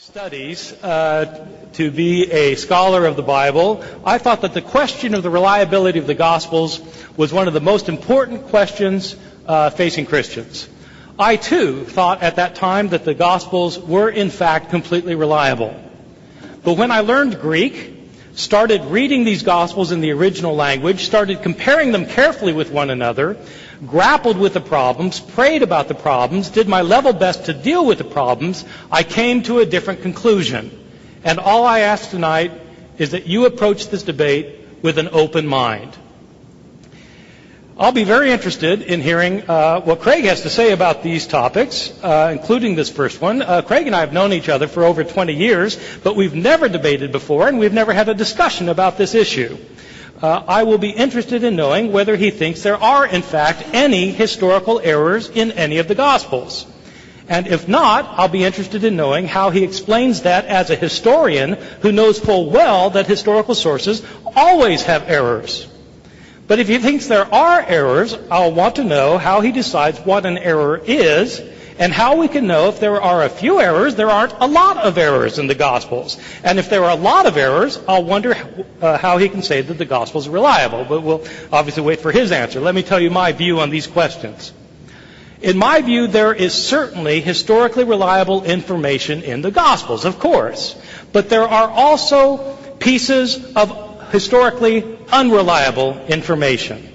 Studies to be a scholar of the Bible, I thought that the question of the reliability of the Gospels was one of the most important questions facing Christians. I, too, thought at that time that the Gospels were, in fact, completely reliable. But when I learned Greek, started reading these Gospels in the original language, started comparing them carefully with one another, grappled with the problems, prayed about the problems, did my level best to deal with the problems, I came to a different conclusion. And all I ask tonight is that you approach this debate with an open mind. I'll be very interested in hearing what Craig has to say about these topics, including this first one. Craig and I have known each other for over 20 years, but we've never debated before, and we've never had a discussion about this issue. I will be interested in knowing whether he thinks there are, in fact, any historical errors in any of the Gospels. And if not, I'll be interested in knowing how he explains that as a historian who knows full well that historical sources always have errors. But if he thinks there are errors, I'll want to know how he decides what an error is, and how we can know if there are a few errors, there aren't a lot of errors in the Gospels. And if there are a lot of errors, I'll wonder how he can say that the Gospels are reliable. But we'll obviously wait for his answer. Let me tell you my view on these questions. In my view, there is certainly historically reliable information in the Gospels, of course. But there are also pieces of historically unreliable information.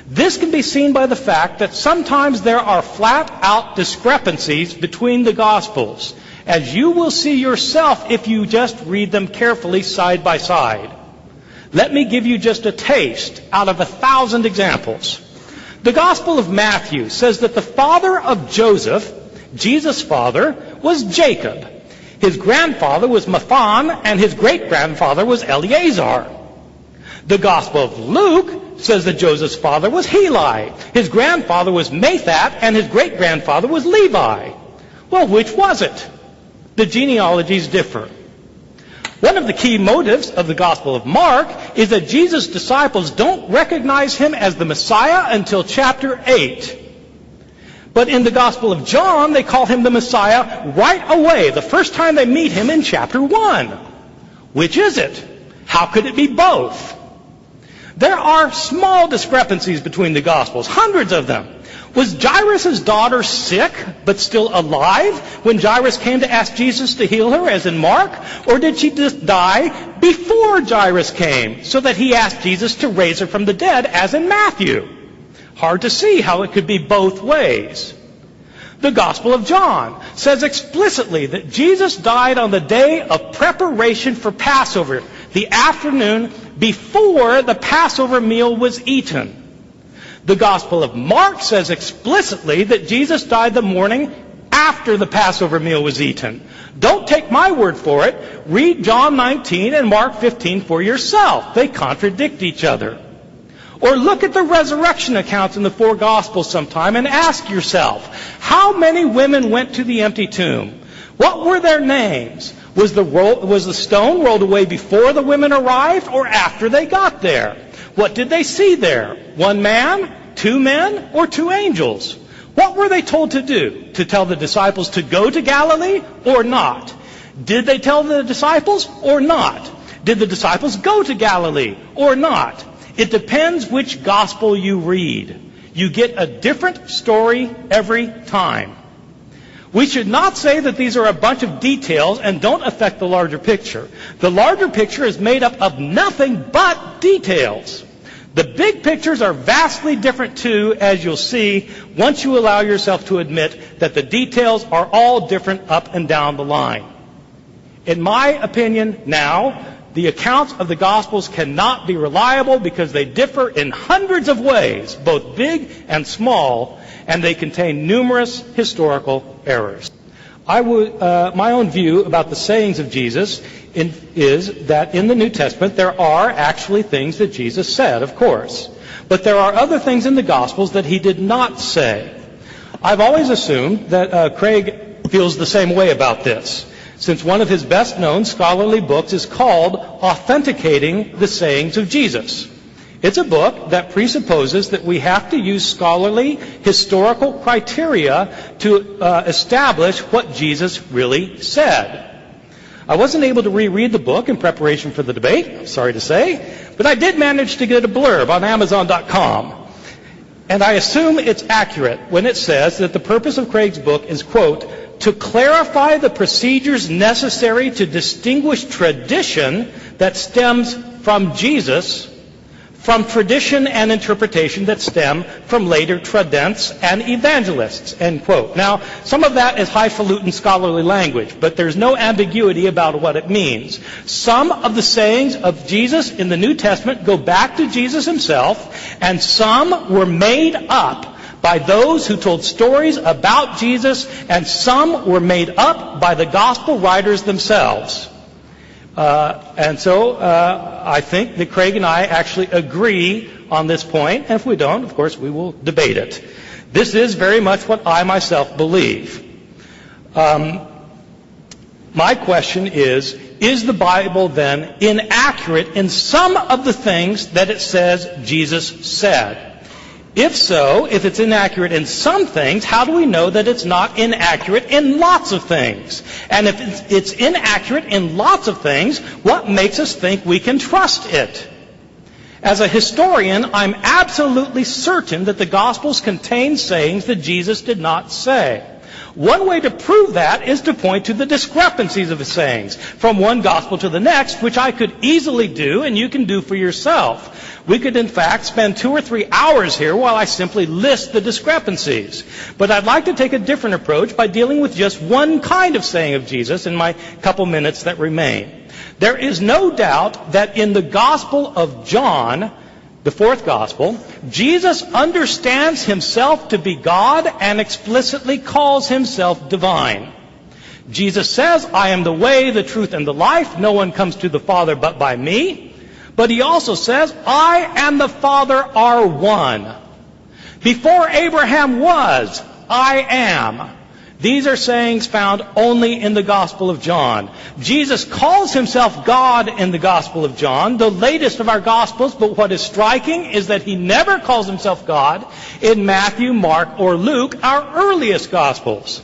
This can be seen by the fact that sometimes there are flat-out discrepancies between the Gospels, as you will see yourself if you just read them carefully side by side. Let me give you just a taste out of 1,000 examples. The Gospel of Matthew says that the father of Joseph, Jesus' father, was Jacob. His grandfather was Mathan, and his great-grandfather was Eleazar. The Gospel of Luke says that Joseph's father was Heli. His grandfather was Mathat, and his great-grandfather was Levi. Well, which was it? The genealogies differ. One of the key motives of the Gospel of Mark is that Jesus' disciples don't recognize him as the Messiah until chapter 8. But in the Gospel of John, they call him the Messiah right away, the first time they meet him in chapter 1. Which is it? How could it be both? There are small discrepancies between the Gospels, hundreds of them. Was Jairus' daughter sick but still alive when Jairus came to ask Jesus to heal her, as in Mark? Or did she just die before Jairus came, so that he asked Jesus to raise her from the dead, as in Matthew? Hard to see how it could be both ways. The Gospel of John says explicitly that Jesus died on the day of preparation for Passover, the afternoon before the Passover meal was eaten. The Gospel of Mark says explicitly that Jesus died the morning after the Passover meal was eaten. Don't take my word for it. Read John 19 and Mark 15 for yourself. They contradict each other. Or look at the resurrection accounts in the four Gospels sometime and ask yourself, how many women went to the empty tomb? What were their names? Was the stone rolled away before the women arrived or after they got there? What did they see there? One man, two men, or two angels? What were they told to do? To tell the disciples to go to Galilee or not? Did they tell the disciples or not? Did the disciples go to Galilee or not? It depends which gospel you read. You get a different story every time. We should not say that these are a bunch of details and don't affect the larger picture. The larger picture is made up of nothing but details. The big pictures are vastly different too, as you'll see once you allow yourself to admit that the details are all different up and down the line. In my opinion now, the accounts of the Gospels cannot be reliable because they differ in hundreds of ways, both big and small, and they contain numerous historical errors. My own view about the sayings of Jesus is that in the New Testament there are actually things that Jesus said, of course. But there are other things in the Gospels that he did not say. I've always assumed that Craig feels the same way about this, since one of his best-known scholarly books is called Authenticating the Sayings of Jesus. It's a book that presupposes that we have to use scholarly, historical criteria to establish what Jesus really said. I wasn't able to reread the book in preparation for the debate, I'm sorry to say, but I did manage to get a blurb on Amazon.com. And I assume it's accurate when it says that the purpose of Craig's book is, quote, to clarify the procedures necessary to distinguish tradition that stems from Jesus from tradition and interpretation that stem from later tradents and evangelists, end quote. Now, some of that is highfalutin scholarly language, but there's no ambiguity about what it means. Some of the sayings of Jesus in the New Testament go back to Jesus himself, and some were made up by those who told stories about Jesus, and some were made up by the gospel writers themselves. And so I think that Craig and I actually agree on this point, and if we don't, of course, we will debate it. This is very much what I myself believe. My question is the Bible then inaccurate in some of the things that it says Jesus said? If so, if it's inaccurate in some things, how do we know that it's not inaccurate in lots of things? And if it's inaccurate in lots of things, what makes us think we can trust it? As a historian, I'm absolutely certain that the Gospels contain sayings that Jesus did not say. One way to prove that is to point to the discrepancies of the sayings from one gospel to the next, which I could easily do and you can do for yourself. We could, in fact, spend 2 or 3 hours here while I simply list the discrepancies. But I'd like to take a different approach by dealing with just one kind of saying of Jesus in my couple minutes that remain. There is no doubt that in the Gospel of John, the fourth Gospel, Jesus understands himself to be God and explicitly calls himself divine. Jesus says, I am the way, the truth, and the life. No one comes to the Father but by me. But he also says, I and the Father are one. Before Abraham was, I am. These are sayings found only in the Gospel of John. Jesus calls himself God in the Gospel of John, the latest of our Gospels, but what is striking is that he never calls himself God in Matthew, Mark, or Luke, our earliest Gospels.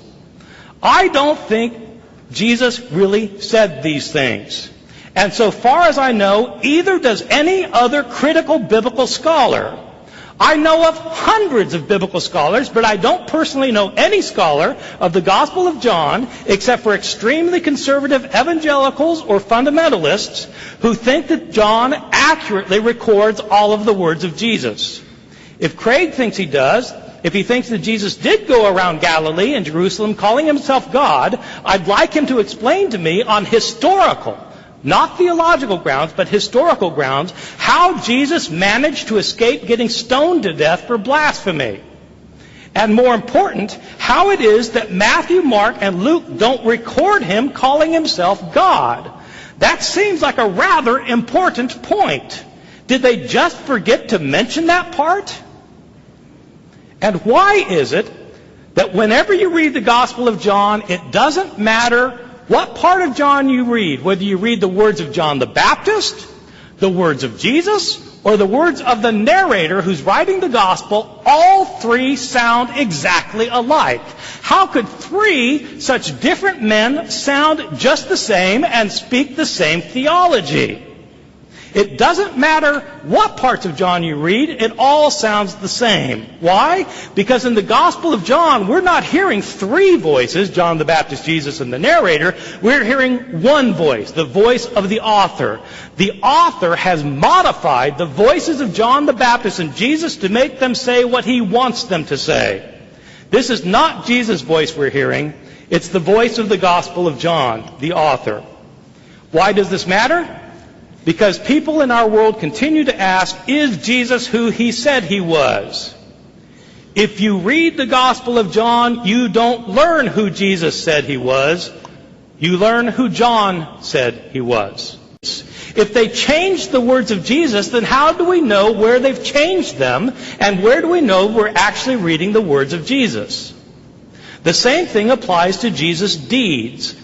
I don't think Jesus really said these things. And so far as I know, either does any other critical biblical scholar. I know of hundreds of biblical scholars, but I don't personally know any scholar of the Gospel of John, except for extremely conservative evangelicals or fundamentalists, who think that John accurately records all of the words of Jesus. If Craig thinks he does, if he thinks that Jesus did go around Galilee and Jerusalem calling himself God, I'd like him to explain to me on historical, not theological grounds, but historical grounds, how Jesus managed to escape getting stoned to death for blasphemy. And more important, how it is that Matthew, Mark, and Luke don't record him calling himself God. That seems like a rather important point. Did they just forget to mention that part? And why is it that whenever you read the Gospel of John, it doesn't matter what part of John you read, whether you read the words of John the Baptist, the words of Jesus, or the words of the narrator who's writing the Gospel, all three sound exactly alike. How could three such different men sound just the same and speak the same theology? It doesn't matter what parts of John you read, it all sounds the same. Why? Because in the Gospel of John, we're not hearing three voices, John the Baptist, Jesus, and the narrator. We're hearing one voice, the voice of the author. The author has modified the voices of John the Baptist and Jesus to make them say what he wants them to say. This is not Jesus' voice we're hearing. It's the voice of the Gospel of John, the author. Why does this matter? Because people in our world continue to ask, is Jesus who he said he was? If you read the Gospel of John, you don't learn who Jesus said he was. You learn who John said he was. If they changed the words of Jesus, then how do we know where they've changed them? And where do we know we're actually reading the words of Jesus? The same thing applies to Jesus' deeds.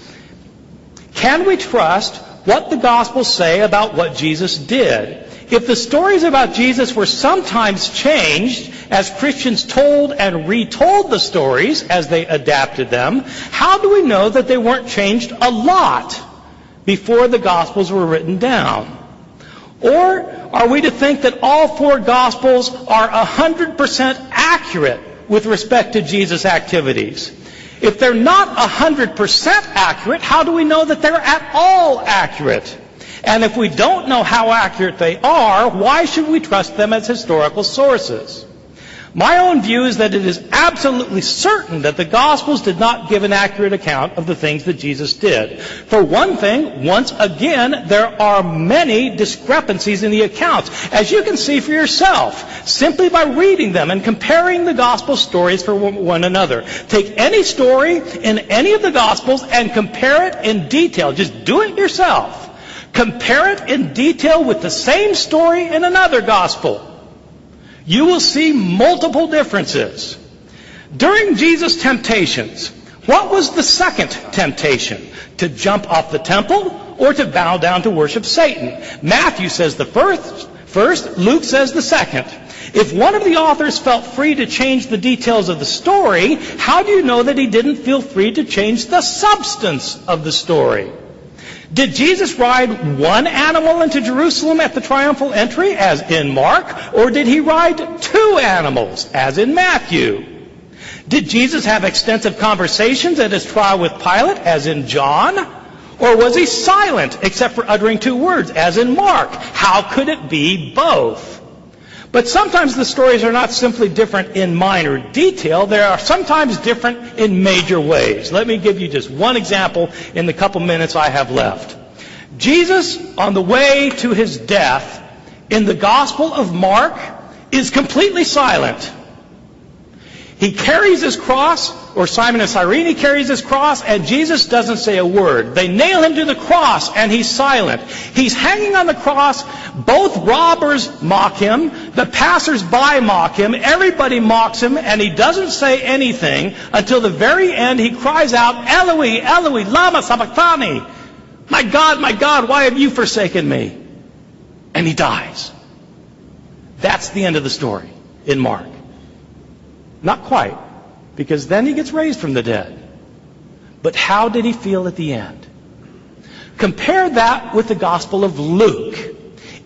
Can we trust what the Gospels say about what Jesus did? If the stories about Jesus were sometimes changed, as Christians told and retold the stories as they adapted them, how do we know that they weren't changed a lot? before the Gospels were written down? Or are we to think that all 4 Gospels are 100% accurate with respect to Jesus' activities? If they're not 100% accurate, how do we know that they're at all accurate? And if we don't know how accurate they are, why should we trust them as historical sources? My own view is that it is absolutely certain that the Gospels did not give an accurate account of the things that Jesus did. For one thing, once again, there are many discrepancies in the accounts, as you can see for yourself, simply by reading them and comparing the Gospel stories for one another. Take any story in any of the Gospels and compare it in detail. Just do it yourself. Compare it in detail with the same story in another Gospel. You will see multiple differences. During Jesus' temptations, what was the second temptation? To jump off the temple or to bow down to worship Satan? Matthew says the first, Luke says the second. If one of the authors felt free to change the details of the story, how do you know that he didn't feel free to change the substance of the story? Did Jesus ride one animal into Jerusalem at the triumphal entry, as in Mark, or did he ride 2 animals, as in Matthew? Did Jesus have extensive conversations at his trial with Pilate, as in John? Or was he silent, except for uttering 2 words, as in Mark? How could it be both? But sometimes the stories are not simply different in minor detail. They are sometimes different in major ways. Let me give you just one example in the couple minutes I have left. Jesus, on the way to his death, in the Gospel of Mark, is completely silent. He carries his cross, or Simon of Cyrene carries his cross, and Jesus doesn't say a word. They nail him to the cross, and he's silent. He's hanging on the cross. Both robbers mock him. The passers-by mock him. Everybody mocks him, and he doesn't say anything until the very end. He cries out, Eloi, Eloi, lama sabachthani. My God, why have you forsaken me? And he dies. That's the end of the story in Mark. Not quite, because then he gets raised from the dead. But how did he feel at the end? Compare that with the Gospel of Luke.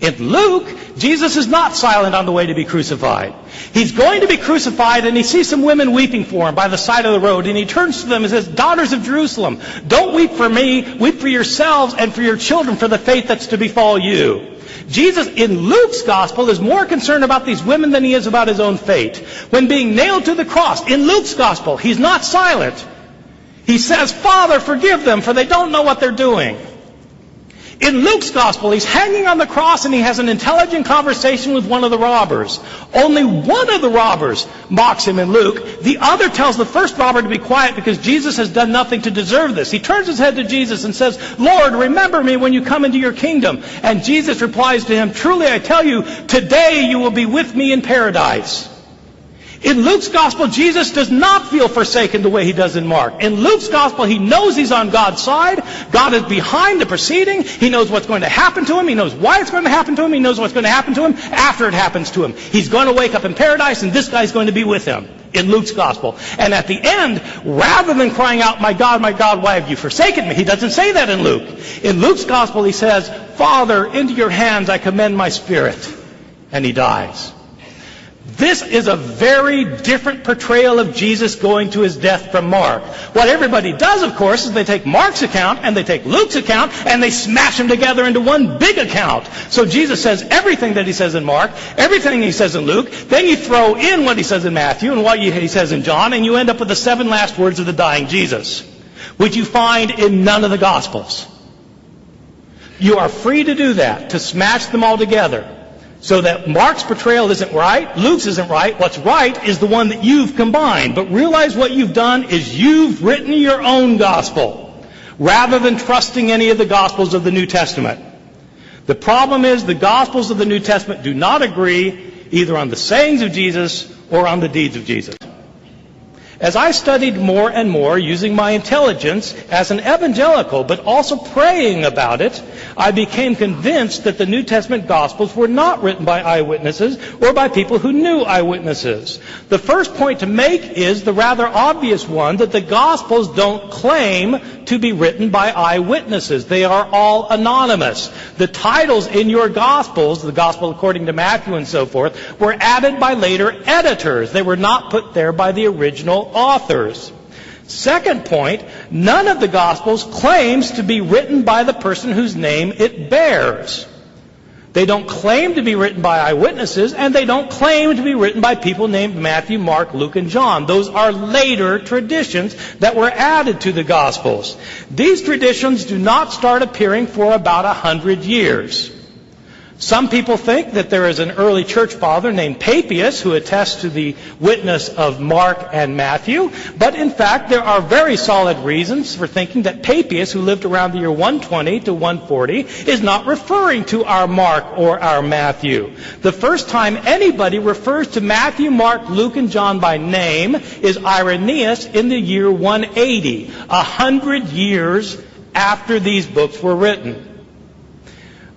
In Luke, Jesus is not silent on the way to be crucified. He's going to be crucified, and he sees some women weeping for him by the side of the road, and he turns to them and says, Daughters of Jerusalem, don't weep for me, weep for yourselves and for your children for the fate that's to befall you. Jesus, in Luke's Gospel, is more concerned about these women than he is about his own fate. When being nailed to the cross, in Luke's Gospel, he's not silent. He says, Father, forgive them, for they don't know what they're doing. In Luke's Gospel, he's hanging on the cross and he has an intelligent conversation with one of the robbers. Only one of the robbers mocks him in Luke. The other tells the first robber to be quiet because Jesus has done nothing to deserve this. He turns his head to Jesus and says, Lord, remember me when you come into your kingdom. And Jesus replies to him, Truly I tell you, today you will be with me in paradise. In Luke's Gospel, Jesus does not feel forsaken the way he does in Mark. In Luke's Gospel, he knows he's on God's side. God is behind the proceeding. He knows what's going to happen to him. He knows why it's going to happen to him. He knows what's going to happen to him after it happens to him. He's going to wake up in paradise, and this guy's going to be with him in Luke's Gospel. And at the end, rather than crying out, my God, why have you forsaken me? He doesn't say that in Luke. In Luke's Gospel, he says, Father, into your hands I commend my spirit. And he dies. This is a very different portrayal of Jesus going to his death from Mark. What everybody does, of course, is they take Mark's account and they take Luke's account and they smash them together into one big account. So Jesus says everything that he says in Mark, everything he says in Luke, then you throw in what he says in Matthew and what he says in John, and you end up with the 7 last words of the dying Jesus, which you find in none of the Gospels. You are free to do that, to smash them all together. So that Mark's portrayal isn't right, Luke's isn't right. What's right is the one that you've combined. But realize what you've done is you've written your own gospel, rather than trusting any of the Gospels of the New Testament. The problem is the Gospels of the New Testament do not agree either on the sayings of Jesus or on the deeds of Jesus. As I studied more and more using my intelligence as an evangelical, but also praying about it, I became convinced that the New Testament Gospels were not written by eyewitnesses or by people who knew eyewitnesses. The first point to make is the rather obvious one that the Gospels don't claim to be written by eyewitnesses. They are all anonymous. The titles in your Gospels, the Gospel according to Matthew and so forth, were added by later editors. They were not put there by the original authors. Second point, none of the Gospels claims to be written by the person whose name it bears. They don't claim to be written by eyewitnesses, and they don't claim to be written by people named Matthew, Mark, Luke, and John. Those are later traditions that were added to the Gospels. These traditions do not start appearing for about 100 years. Some people think that there is an early church father named Papias who attests to the witness of Mark and Matthew, but in fact there are very solid reasons for thinking that Papias, who lived around the year 120 to 140, is not referring to our Mark or our Matthew. The first time anybody refers to Matthew, Mark, Luke, and John by name is Irenaeus in the year 180, 100 years after these books were written.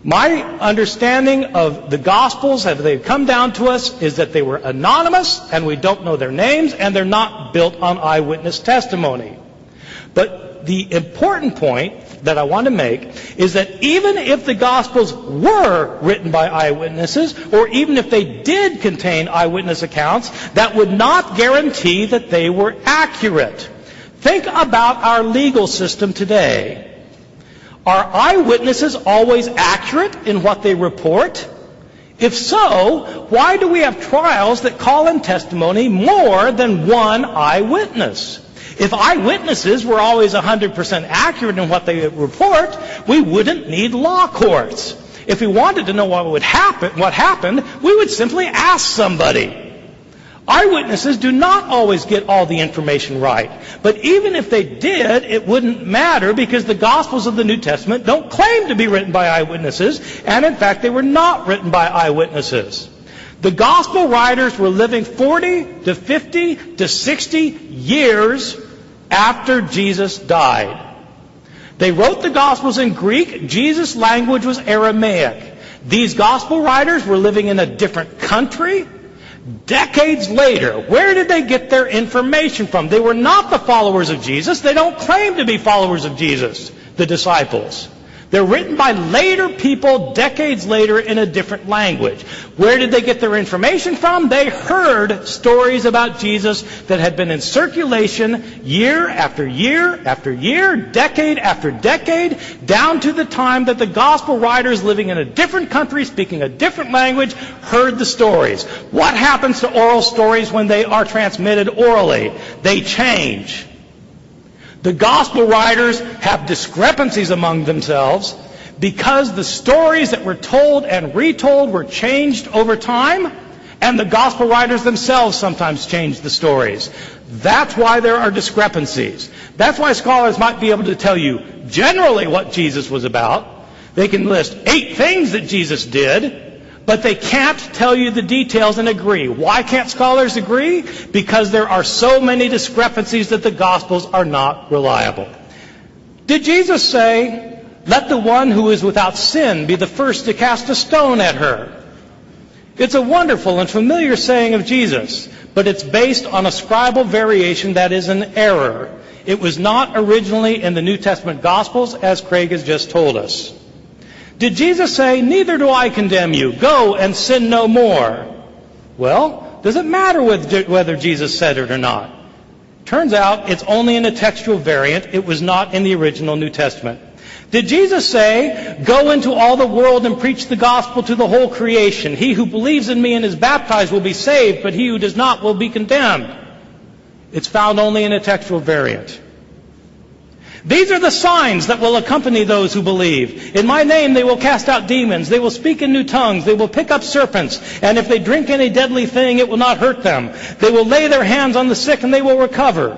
My understanding of the Gospels, as they've come down to us, is that they were anonymous, and we don't know their names, and they're not built on eyewitness testimony. But the important point that I want to make is that even if the Gospels were written by eyewitnesses, or even if they did contain eyewitness accounts, that would not guarantee that they were accurate. Think about our legal system today. Are eyewitnesses always accurate in what they report? If so, why do we have trials that call in testimony more than one eyewitness? If eyewitnesses were always 100% accurate in what they report, we wouldn't need law courts. If we wanted to know what happened, we would simply ask somebody. Eyewitnesses do not always get all the information right. But even if they did, it wouldn't matter because the Gospels of the New Testament don't claim to be written by eyewitnesses, and in fact they were not written by eyewitnesses. The Gospel writers were living 40 to 50 to 60 years after Jesus died. They wrote the Gospels in Greek. Jesus' language was Aramaic. These Gospel writers were living in a different country. Decades later, where did they get their information from? They were not the followers of Jesus. They don't claim to be followers of Jesus, the disciples. They're written by later people decades later in a different language. Where did they get their information from? They heard stories about Jesus that had been in circulation year after year after year, decade after decade, down to the time that the gospel writers living in a different country, speaking a different language, heard the stories. What happens to oral stories when they are transmitted orally? They change. The gospel writers have discrepancies among themselves because the stories that were told and retold were changed over time, and the gospel writers themselves sometimes changed the stories. That's why there are discrepancies. That's why scholars might be able to tell you generally what Jesus was about. They can list 8 things that Jesus did, but they can't tell you the details and agree. Why can't scholars agree? Because there are so many discrepancies that the Gospels are not reliable. Did Jesus say, "Let the one who is without sin be the first to cast a stone at her"? It's a wonderful and familiar saying of Jesus, but it's based on a scribal variation that is an error. It was not originally in the New Testament Gospels, as Craig has just told us. Did Jesus say, "Neither do I condemn you. Go and sin no more"? Well, does it matter whether Jesus said it or not? Turns out it's only in a textual variant. It was not in the original New Testament. Did Jesus say, "Go into all the world and preach the gospel to the whole creation. He who believes in me and is baptized will be saved, but he who does not will be condemned"? It's found only in a textual variant. These are the signs that will accompany those who believe. In my name they will cast out demons. They will speak in new tongues. They will pick up serpents. And if they drink any deadly thing, it will not hurt them. They will lay their hands on the sick and they will recover.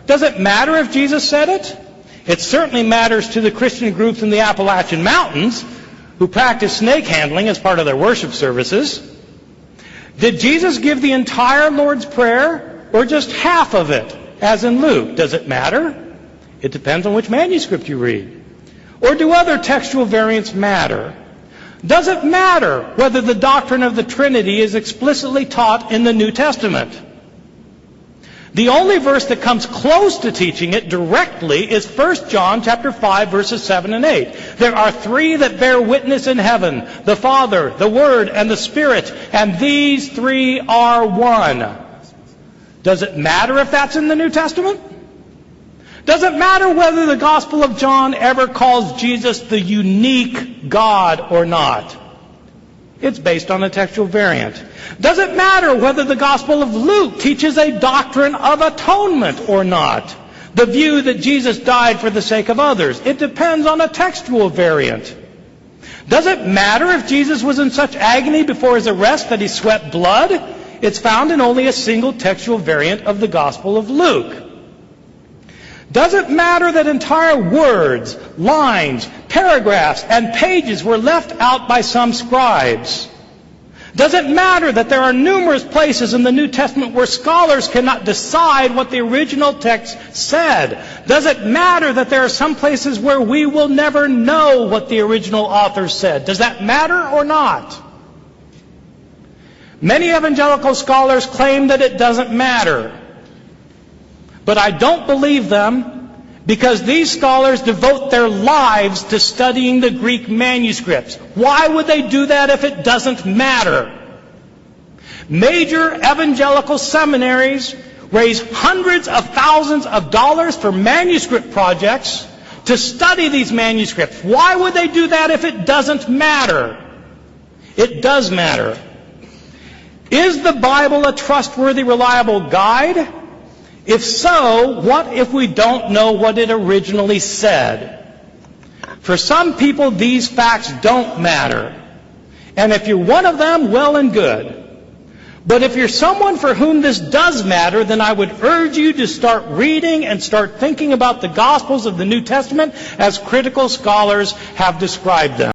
Does it matter if Jesus said it? It certainly matters to the Christian groups in the Appalachian Mountains who practice snake handling as part of their worship services. Did Jesus give the entire Lord's Prayer or just half of it? as in Luke? Does it matter? It depends on which manuscript you read. Or do other textual variants matter? Does it matter whether the doctrine of the Trinity is explicitly taught in the New Testament? The only verse that comes close to teaching it directly is 1 John chapter 5, verses 7 and 8. There are three that bear witness in heaven, the Father, the Word, and the Spirit, and these three are one. Does it matter if that's in the New Testament? Does it matter whether the Gospel of John ever calls Jesus the unique God or not? It's based on a textual variant. Does it matter whether the Gospel of Luke teaches a doctrine of atonement or not? The view that Jesus died for the sake of others. It depends on a textual variant. Does it matter if Jesus was in such agony before his arrest that he sweat blood? It's found in only a single textual variant of the Gospel of Luke. Does it matter that entire words, lines, paragraphs, and pages were left out by some scribes? Does it matter that there are numerous places in the New Testament where scholars cannot decide what the original text said? Does it matter that there are some places where we will never know what the original author said? Does that matter or not? Many evangelical scholars claim that it doesn't matter. But I don't believe them, because these scholars devote their lives to studying the Greek manuscripts. Why would they do that if it doesn't matter? Major evangelical seminaries raise hundreds of thousands of dollars for manuscript projects to study these manuscripts. Why would they do that if it doesn't matter? It does matter. Is the Bible a trustworthy, reliable guide? If so, what if we don't know what it originally said? For some people, these facts don't matter. And if you're one of them, well and good. But if you're someone for whom this does matter, then I would urge you to start reading and start thinking about the Gospels of the New Testament as critical scholars have described them.